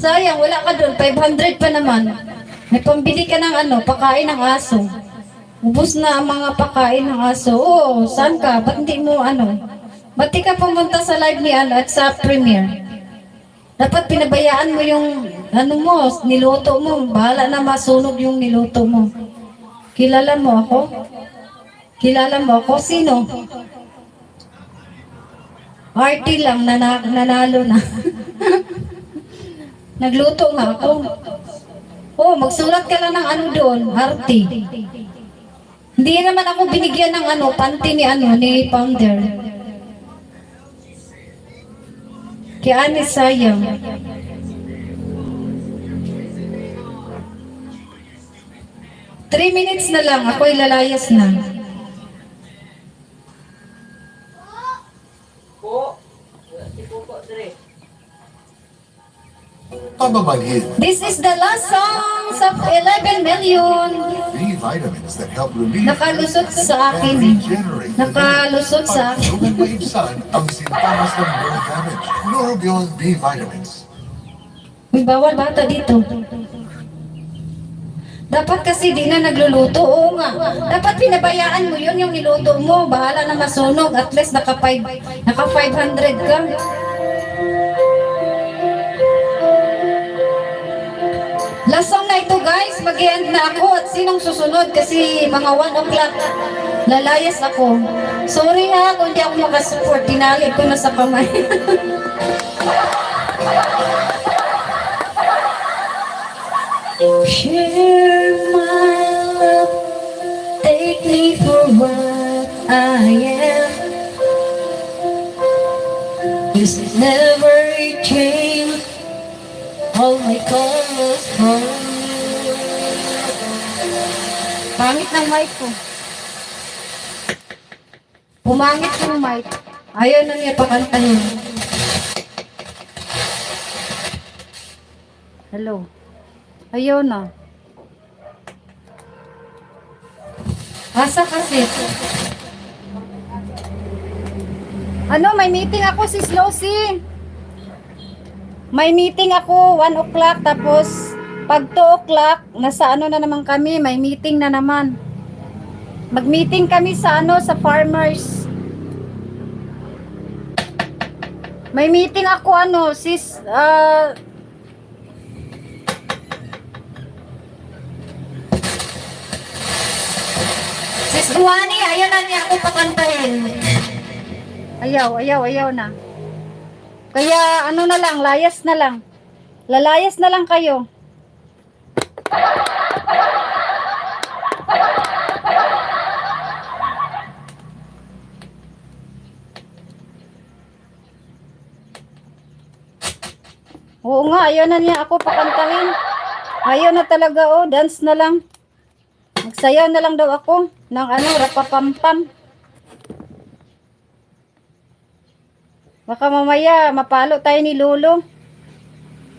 Sayang, wala ka doon. 500 pa naman. May pambili ka ng ano, pakain ng aso. Ubus na ang mga pakain ng aso. Oo, saan ka? Ba't hindi mo ano? Ba't di ka pumunta sa live ni ano at sa premiere? Dapat pinabayaan mo yung ano mo, niluto mo. Bahala na masunog yung niluto mo. Kilala mo ako? Kilala mo ako? Sino? RT lang, nanalo na. Nagluto nga ako. Oh, magsulat ka lang ng ano doon, RT. Hindi naman ako binigyan ng ano, panty ni founder. Kaya sayang. Three minutes na lang, ako'y lalayas na. Pamamalhin. This is the last songs of 11 million. B vitamins that help relieve Nakalusot sa akin and eh. regenerate Nakalusot sa akin. Pag maibsan ang sintomas ng nerve damage. Neurobion B vitamins. May bawal bata dito. Dapat kasi di na nagluluto. Oo nga. Dapat pinabayaan mo yun yung niluto mo. Bahala na masunog. At least naka 500 ka. Last song na ito guys. Mag-end na ako. At sinong susunod? Kasi mga 1 o'clock lalayas ako. Sorry ha kung di ako makasupport. Tinali ko na sa kamay. Share my love, take me for what I am. This never change, all my colors from. Pangit ng mic ko. Pumangit yung mic. Ayaw na niya pakantahin. Hello. Ayaw na. Asa kasi? Ano, may meeting ako si Slowsy. May meeting ako 1 o'clock tapos pag 2 o'clock, nasa ano na naman kami, may meeting na naman. Mag-meeting kami sa ano, sa farmers. May meeting ako ano, sis, Sis Juani, ayaw na niya ako pakantahin. Ayaw na. Kaya ano na lang, layas na lang. Lalayas na lang kayo. Oo nga, ayaw na niya ako pakantahin. Ayaw na talaga, oh, dance na lang. Magsayaw na lang daw ako ng ano, rapapampam. Baka mamaya mapalo tayo ni Lolo.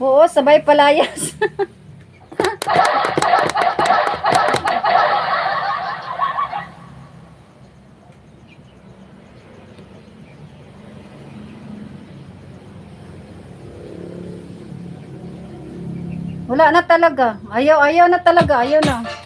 Oo, sabay palayas. Wala na talaga. Ayaw na talaga. Ayaw na.